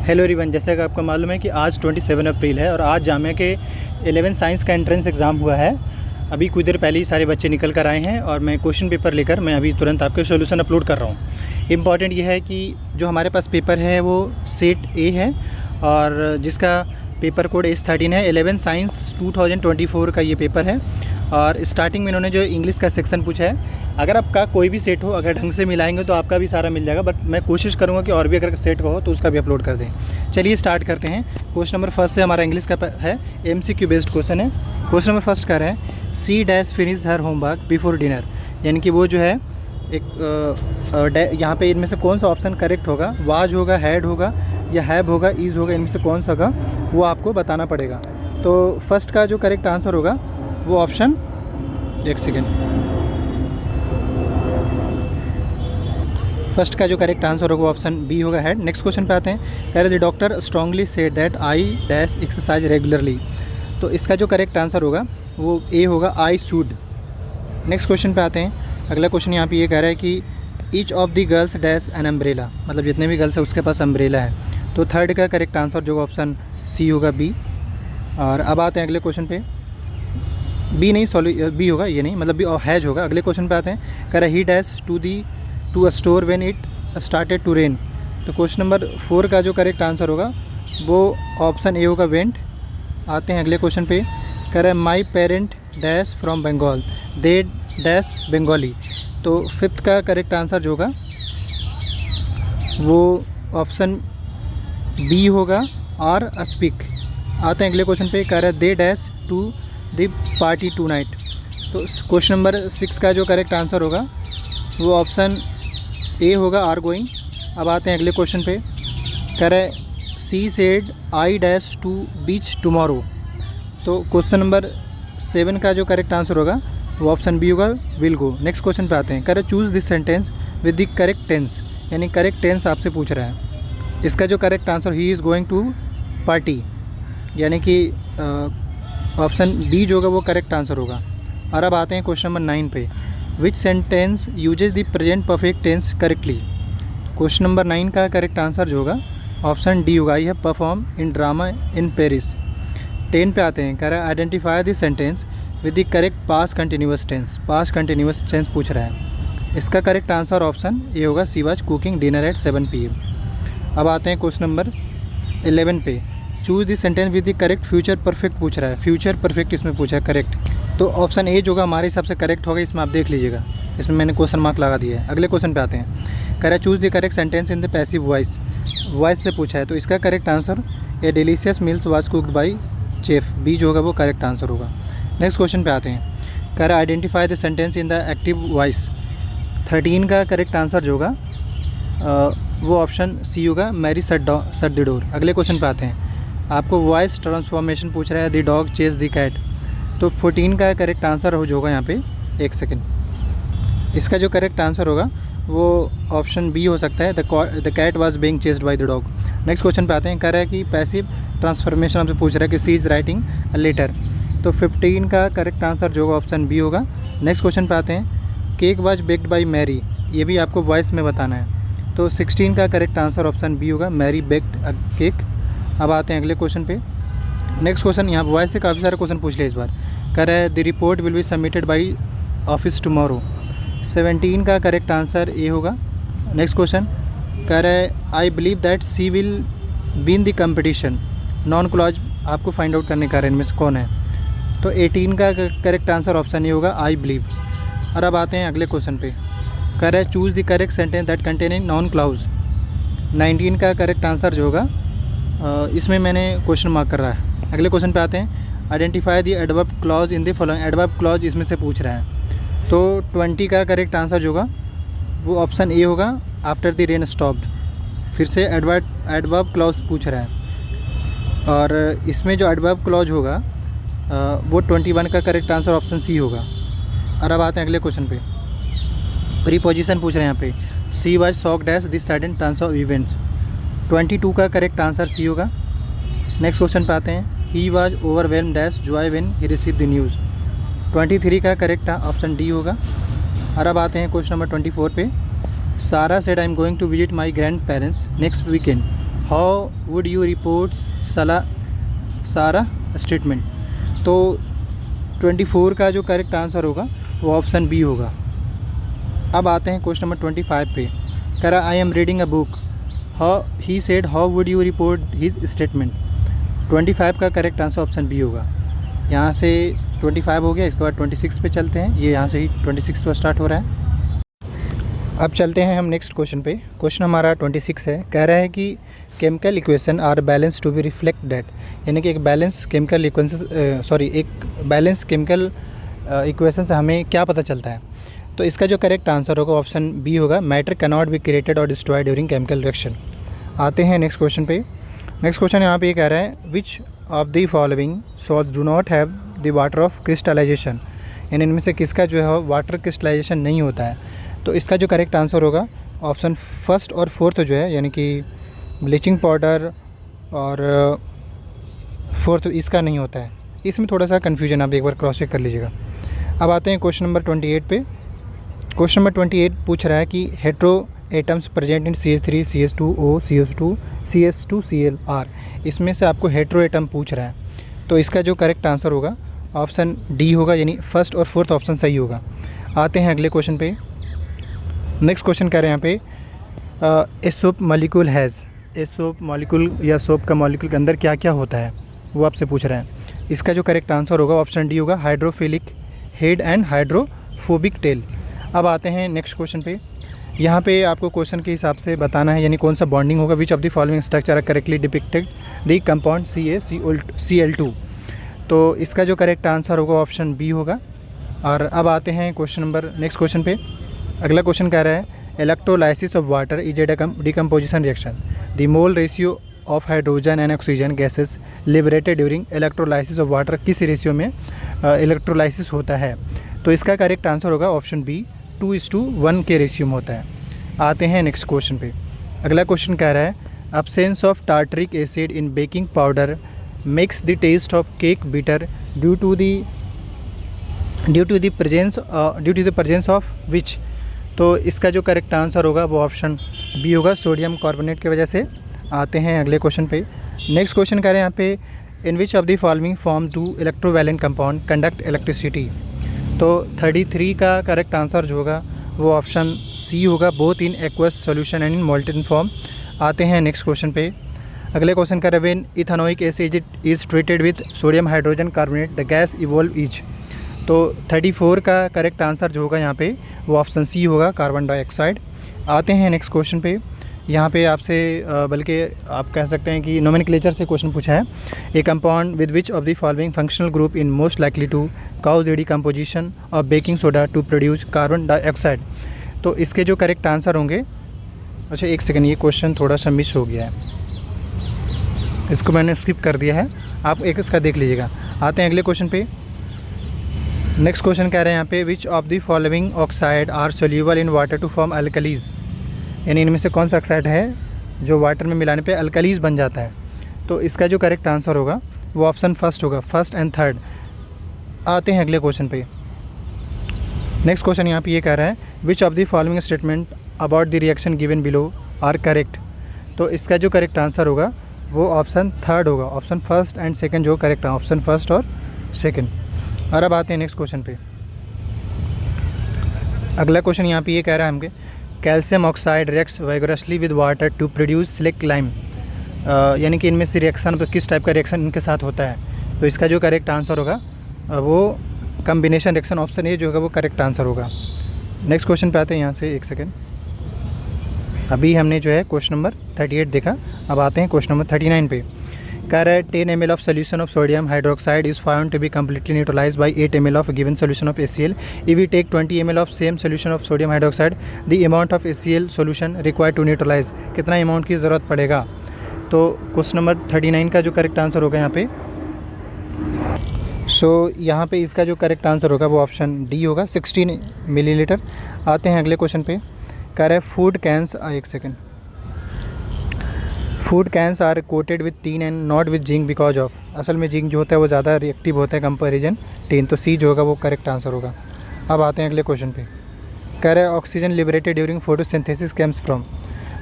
Hello everyone, जैसा कि आपको मालूम है कि आज 27 अप्रैल है और आज जामिया के 11 साइंस का एंट्रेंस एग्ज़ाम हुआ है। अभी कुछ देर पहले ही सारे बच्चे निकल कर आए हैं और मैं क्वेश्चन पेपर लेकर मैं अभी तुरंत आपके सोल्यूशन अपलोड कर रहा हूँ। इम्पॉर्टेंट ये है कि जो हमारे पास पेपर है वो सेट ए है और जिसका पेपर कोड S13 है। 11 साइंस 2024 का ये पेपर है और स्टार्टिंग में इन्होंने जो इंग्लिश का सेक्शन पूछा है, अगर आपका कोई भी सेट हो, अगर ढंग से मिलाएंगे तो आपका भी सारा मिल जाएगा, बट मैं कोशिश करूंगा कि और भी अगर सेट का हो तो उसका भी अपलोड कर दें। चलिए स्टार्ट करते हैं। क्वेश्चन नंबर फर्स्ट से हमारा इंग्लिश का है, MCQ बेस्ड क्वेश्चन है। क्वेश्चन नंबर फर्स्ट कह रहे हैं she dash finish her homework before dinner, यानी कि वो जो है एक यहाँ पे इनमें से कौन सा ऑप्शन करेक्ट होगा, वाज होगा, हैड होगा या हैव होगा, इज़ होगा, इनमें से कौन सा होगा वो आपको बताना पड़ेगा। तो फर्स्ट का जो करेक्ट आंसर होगा वो ऑप्शन, एक सेकेंड, फर्स्ट का जो करेक्ट आंसर होगा वो ऑप्शन बी होगा, हैड। नेक्स्ट क्वेश्चन पे आते हैं। कह रहे the doctor strongly said that I dash exercise regularly, तो इसका जो करेक्ट आंसर होगा वो ए होगा, आई शुड। नेक्स्ट क्वेश्चन पे आते हैं। अगला क्वेश्चन यहाँ पे ये कह रहा है कि each of the girls dash an umbrella, मतलब जितने भी गर्ल्स है उसके पास अम्ब्रेला है। तो थर्ड का करेक्ट आंसर जो ऑप्शन सी होगा, बी। और अब आते हैं अगले क्वेश्चन पे। बी नहीं, सॉरी बी होगा, ये नहीं, मतलब बी और हैज होगा। अगले क्वेश्चन पे आते हैं। कह रहा है he dash to a store when it started to rain, तो क्वेश्चन नंबर 4 का जो करेक्ट आंसर होगा वो ऑप्शन ए होगा, वेंट। आते हैं अगले क्वेश्चन पे। कह रहा है my parent dash from Bengal, they dash Bengali, तो फिफ्थ का करेक्ट आंसर जो होगा वो ऑप्शन बी होगा, और स्पीक। आते हैं अगले क्वेश्चन पे। कह रहा है they dash to the party tonight, तो क्वेश्चन नंबर 6 का जो करेक्ट आंसर होगा वो ऑप्शन ए होगा, आर गोइंग। अब आते हैं अगले क्वेश्चन पे। कह रहा है she said I dash to beach tomorrow, तो क्वेश्चन नंबर 7 का जो करेक्ट आंसर होगा वो ऑप्शन बी होगा, विल गो। नेक्स्ट क्वेश्चन पे आते हैं। कह रहे choose this sentence with the correct tense, यानी करेक्ट टेंस आपसे पूछ रहा है। इसका जो correct answer he is going to party, यानी कि ऑप्शन बी जो होगा वो करेक्ट आंसर होगा। और अब आते हैं क्वेश्चन नंबर 9 पे। Which sentence uses the present perfect tense correctly, question number 9 का करेक्ट आंसर जो होगा ऑप्शन डी होगा, I have perform in drama in Paris. 10 पे आते हैं। कह रहा है identify the sentence with the correct past continuous tense, past continuous tense पूछ रहा है। इसका करेक्ट आंसर ऑप्शन ए होगा, she was cooking dinner at 7 PM। अब आते हैं क्वेश्चन नंबर 11 पे। Choose the sentence with the correct future perfect पूछ रहा है, फ्यूचर परफेक्ट इसमें पूछा है करेक्ट, तो ऑप्शन ए जो होगा हमारे हिसाब से करेक्ट होगा। इसमें आप देख लीजिएगा, इसमें मैंने क्वेश्चन मार्क लगा दिया है। अगले क्वेश्चन पे आते हैं। कह रहा है choose the correct sentence in the passive voice, voice से पूछा है, तो इसका correct answer a delicious meals was cooked by chef, B जो होगा वो करेक्ट आंसर होगा। नेक्स्ट क्वेश्चन पे आते हैं। कह रहा है identify the sentence in the active voice, 13 का करेक्ट आंसर जो होगा वो ऑप्शन सी होगा, मैरी शट द डोर। अगले क्वेश्चन पे आते हैं। आपको वॉइस ट्रांसफॉर्मेशन पूछ रहा है, the dog chase the cat, तो 14 का करेक्ट आंसर जो होगा यहाँ पे, एक सेकेंड, इसका जो करेक्ट आंसर होगा वो ऑप्शन बी हो सकता है, the cat was being chased by the dog. Next question पे आते हैं। कह रहा है कि पैसिव ट्रांसफॉर्मेशन हमसे पूछ रहा है कि she is writing a letter, तो 15 का करेक्ट आंसर जो होगा ऑप्शन बी होगा। नेक्स्ट क्वेश्चन पे आते हैं। Cake was baked by Mary, ये भी आपको वॉइस में बताना है, तो 16 का करेक्ट आंसर ऑप्शन बी होगा, मैरी बेक्ड अ केक। अब आते हैं अगले क्वेश्चन पे। नेक्स्ट क्वेश्चन, यहाँ वॉइस से काफ़ी सारे क्वेश्चन पूछ लिया इस बार। कह रहा है the report will be submitted by office tomorrow, 17 का करेक्ट आंसर ए होगा। नेक्स्ट क्वेश्चन कह रहा है I believe that she will win the competition, noun clause आपको फाइंड आउट करने का है इनमें से कौन है, तो 18 का करेक्ट आंसर ऑप्शन ए होगा, आई बिलीव। और अब आते हैं अगले क्वेश्चन पे। कह रहा है choose the correct sentence that containing noun clause, 19 का करेक्ट आंसर जो होगा इसमें मैंने क्वेश्चन मार्क कर रहा है। अगले क्वेश्चन पे आते हैं। Identify the adverb clause in the following, adverb clause इसमें से पूछ रहा है, तो 20 का करेक्ट आंसर जो होगा वो ऑप्शन ए होगा, आफ्टर द रेन स्टॉप्ड। फिर से एडवर्ब क्लॉज पूछ रहा है और इसमें जो एडवर्ब क्लॉज होगा वो 21 का करेक्ट आंसर ऑप्शन सी होगा। और अब आते हैं अगले क्वेश्चन पे। प्रीपोजिशन पूछ रहे हैं यहाँ पे, she was shocked dash this sudden turns of events, 22 का करेक्ट आंसर सी होगा। नेक्स्ट क्वेश्चन पे आते हैं। He was overwhelm dash Joy when he receive the news, 23 का करेक्ट ऑप्शन डी होगा। और अब आते हैं क्वेश्चन नंबर 24 पे। Sarah said I am going to visit my grandparents next weekend, how would you report Sarah statement. तो 24 का जो करेक्ट आंसर होगा वो ऑप्शन बी होगा। अब आते हैं क्वेश्चन नंबर 25 पे। कह रहा I am reading a book, how he said how would you report his statement. 25 का करेक्ट आंसर ऑप्शन बी होगा। यहाँ से 25 हो गया, इसके बाद 26 पे चलते हैं। ये यहाँ से ही 26 तो स्टार्ट हो रहा है। अब चलते हैं हम नेक्स्ट क्वेश्चन पे। क्वेश्चन हमारा 26 है। कह रहा है कि chemical equation are balance to be reflect that, यानी कि एक बैलेंस केमिकल इक्वेशन से हमें क्या पता चलता है। तो इसका जो करेक्ट आंसर होगा ऑप्शन बी होगा, matter can not be created और डिस्ट्रॉयड ड्यूरिंग केमिकल रिएक्शन। आते हैं नेक्स्ट क्वेश्चन पे। नेक्स्ट क्वेश्चन यहाँ पे ये कह रहा है which of the following salts do not have the water of crystallization, यानी इनमें से किसका जो है वाटर क्रिस्टलाइजेशन नहीं होता है। तो इसका जो करेक्ट आंसर होगा ऑप्शन फर्स्ट और फोर्थ जो है, यानी कि ब्लीचिंग पाउडर और फोर्थ इसका नहीं होता है। इसमें थोड़ा सा कन्फ्यूजन, आप एक बार क्रॉस चेक कर लीजिएगा। अब आते हैं क्वेश्चन नंबर 28 पे। क्वेश्चन नंबर 28 पूछ रहा है कि hetero atoms present in CH3 CH2O CO2 CS2Cl। इसमें से आपको हेट्रो एटम पूछ रहा है। तो इसका जो करेक्ट आंसर होगा ऑप्शन डी होगा, यानी फर्स्ट और फोर्थ ऑप्शन सही होगा। आते हैं अगले क्वेश्चन पे। नेक्स्ट क्वेश्चन कह रहे हैं यहाँ पे a soap molecule has, a soap molecule या सोप का मॉलिक्यूल के अंदर क्या क्या होता है वो आपसे पूछ रहे हैं। इसका जो करेक्ट आंसर होगा ऑप्शन डी होगा, hydrophilic head and hydrophobic tell. अब आते हैं नेक्स्ट क्वेश्चन पे। यहाँ पे आपको क्वेश्चन के हिसाब से बताना है, यानी कौन सा बॉन्डिंग होगा। Which of the following structure are correctly depicted the compound CaCl2। तो इसका जो करेक्ट आंसर होगा ऑप्शन बी होगा। और अब आते हैं नेक्स्ट क्वेश्चन पे। अगला क्वेश्चन कह रहा है electrolysis of water is a decomposition reaction, the mole ratio of hydrogen and oxygen gases liberated during electrolysis of water किस रेशियो में इलेक्ट्रोलाइसिस होता है। तो इसका करेक्ट आंसर होगा ऑप्शन बी, 2:1 के रेशियो में होता है। आते हैं नेक्स्ट क्वेश्चन पे। अगला क्वेश्चन कह रहा है absence of tartaric acid in baking powder makes the taste of cake bitter due to the presence of which. तो इसका जो करेक्ट आंसर होगा वो ऑप्शन बी होगा, सोडियम कार्बोनेट की वजह से। आते हैं अगले क्वेश्चन पे। नेक्स्ट क्वेश्चन कह रहे हैं यहाँ पे in which of the following form to electrovalent compound conduct electricity. तो 33 का करेक्ट आंसर जो होगा वो ऑप्शन सी होगा, both in aqueous solution and in molten form. आते हैं नेक्स्ट क्वेश्चन पे। अगले क्वेश्चन कह रहे हैं when ethanoic acid is treated with sodium hydrogen carbonate the gas evolve is. तो 34 का करेक्ट आंसर जो होगा यहाँ पे वो ऑप्शन सी होगा, कार्बन डाइऑक्साइड। आते हैं नेक्स्ट क्वेश्चन पे। यहाँ पे आपसे बल्कि आप कह सकते हैं कि नोमेनक्लेचर से क्वेश्चन पूछा है। A compound with which of the following functional group in most likely to cause the decomposition of baking soda to produce carbon dioxide. तो इसके जो करेक्ट आंसर होंगे, अच्छा एक सेकंड, ये क्वेश्चन थोड़ा सा मिस हो गया है, इसको मैंने स्किप कर दिया है, आप एक इसका देख लीजिएगा। आते हैं अगले क्वेश्चन पे। नेक्स्ट क्वेश्चन कह रहे हैं यहाँ पे which of the following oxide are soluble in water to form alkalis, यानी इनमें से कौन सा ऑक्साइड है जो वाटर में मिलाने पे अल्कलीज बन जाता है। तो इसका जो करेक्ट आंसर होगा वो ऑप्शन फर्स्ट होगा, फर्स्ट एंड थर्ड। आते हैं अगले क्वेश्चन पे। नेक्स्ट क्वेश्चन यहाँ पे ये कह रहा है which of the following statement about the reaction given below are correct. तो इसका जो करेक्ट आंसर होगा वो ऑप्शन थर्ड होगा, ऑप्शन फर्स्ट एंड सेकंड जो करेक्ट है, ऑप्शन फर्स्ट और सेकंड। और अब आते हैं नेक्स्ट क्वेश्चन पे। अगला क्वेश्चन यहाँ पे ये कह रहा है हमके calcium oxide reacts vigorously with water to produce slaked lime, यानी कि इनमें से रिएक्शन तो किस टाइप का रिएक्शन इनके साथ होता है। तो इसका जो करेक्ट आंसर होगा वो कम्बिनेशन रिएक्शन, ऑप्शन ए जो होगा वो करेक्ट आंसर होगा। नेक्स्ट क्वेश्चन पे आते हैं। यहाँ से एक सेकेंड, अभी हमने जो है क्वेश्चन नंबर 38 देखा, अब आते हैं क्वेश्चन नंबर 39 पे। कह रहा है 10 ml of solution of sodium hydroxide is found to be completely neutralize by 8 ml of given solution of ACl। If we take 20 ml of same solution of sodium hydroxide the amount of ACl solution required to neutralize, कितना amount की ज़रूरत पड़ेगा। तो question number 39 का जो correct answer होगा यहाँ पे, यहाँ पे इसका जो करेक्ट आंसर होगा वो ऑप्शन डी होगा, 16 मिलीलीटर। आते हैं अगले क्वेश्चन पे। कह रहा है फूड कैंस, एक second, food cans are coated with tin and not with zinc because of. असल में जिंक जो होता है वो ज़्यादा रिएक्टिव होता है कंपेरिजन टीन, तो सी जो होगा वो करेक्ट आंसर होगा। अब आते हैं अगले क्वेश्चन पे। कह रहा है oxygen liberated during photosynthesis comes from.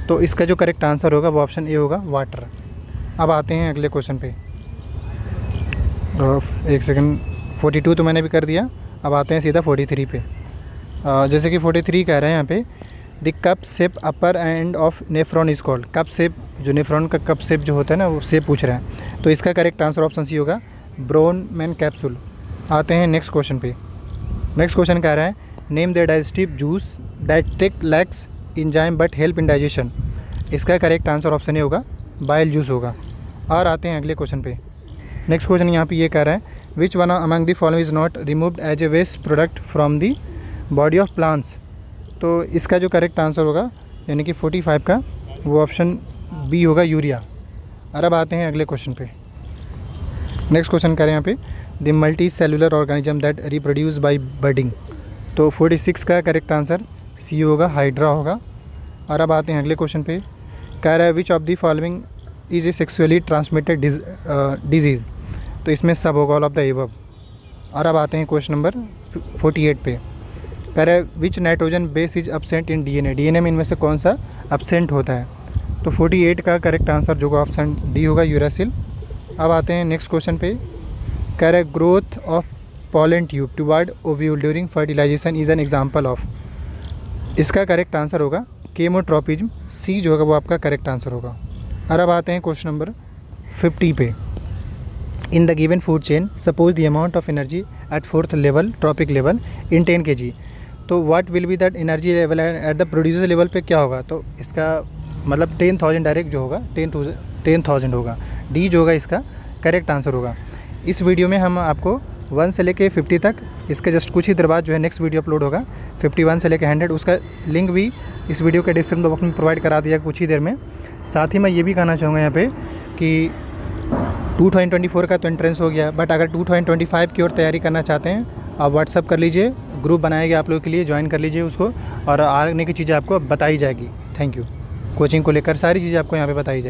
तो इसका जो करेक्ट आंसर होगा वो ऑप्शन ए होगा वाटर। अब आते हैं अगले क्वेश्चन पे। एक सेकंड, 42 तो मैंने भी कर दिया। अब आते हैं सीधा 43 पे। जैसे कि 43 कह रहे हैं यहाँ पे, the cup shape upper end of nephron is called. Cup shape, जो नेफ्रॉन का कप शेप जो होता है ना, वो शेप पूछ रहे हैं। तो इसका करेक्ट आंसर ऑप्शन सी होगा ब्रोनमैन कैप्सूल। आते हैं नेक्स्ट क्वेश्चन पे। नेक्स्ट क्वेश्चन कह रहा है, name the digestive juice that take lacks enzyme but help in digestion. इसका करेक्ट आंसर ऑप्शन ए होगा बाइल जूस होगा। और आते हैं अगले क्वेश्चन पे। नेक्स्ट क्वेश्चन यहाँ पे ये कह रहा है, which one among the following is not removed as a waste product from the body of plants. तो इसका जो करेक्ट आंसर होगा यानी कि 45 का, वो ऑप्शन बी होगा यूरिया। और अब आते हैं अगले क्वेश्चन पे। नेक्स्ट क्वेश्चन कह रहे हैं यहाँ पे, the multicellular organism that reproduce by budding. तो 46 का करेक्ट आंसर सी होगा हाइड्रा होगा। और अब आते हैं अगले क्वेश्चन पे। कह रहा है, which of the following is a sexually transmitted disease. तो इसमें सब होगा ऑल ऑफ द एबव। और अब आते हैं क्वेश्चन नंबर 48 पे। कह रहा है, विच nitrogen base is absent in DNA. DNA में इनमें से कौन सा एब्सेंट होता है। तो 48 का करेक्ट आंसर जो ऑप्शन डी होगा यूरासिल। अब आते हैं नेक्स्ट क्वेश्चन पे। कह रहा है, growth of pollen tube toward ovule during fertilization is an example of. इसका करेक्ट आंसर होगा केमोट्रोपिज्म। सी जो होगा वो आपका करेक्ट आंसर होगा। और अब आते हैं क्वेश्चन नंबर 50 पे। In the given food chain suppose the amount of energy at 4th level trophic level in 10 kg। तो what will be that energy level at the producer level पे क्या होगा। तो इसका मतलब 10,000 डायरेक्ट जो होगा 10,000 होगा। डी जो होगा इसका करेक्ट आंसर होगा। इस वीडियो में हम आपको 1 से लेके 50 तक, इसके जस्ट कुछ ही देर बाद जो है नेक्स्ट वीडियो अपलोड होगा 51 से लेके 100, उसका लिंक भी इस वीडियो के डिस्क्रिप्शन बॉक्स में प्रोवाइड करा दिया कुछ ही देर में। साथ ही मैं ये भी कहना चाहूँगा यहाँ पे कि 2024 का तो एंट्रेंस हो गया, बट अगर 2025 की ओर तैयारी करना चाहते हैं आप व्हाट्सअप कर लीजिए, ग्रुप बनाया गया आप लोगों के लिए, ज्वाइन कर लीजिए उसको, और आने की चीज़ें आपको बताई जाएगी। Thank you. कोचिंग को लेकर सारी चीज़ें आपको यहाँ पे बताई जाएगी।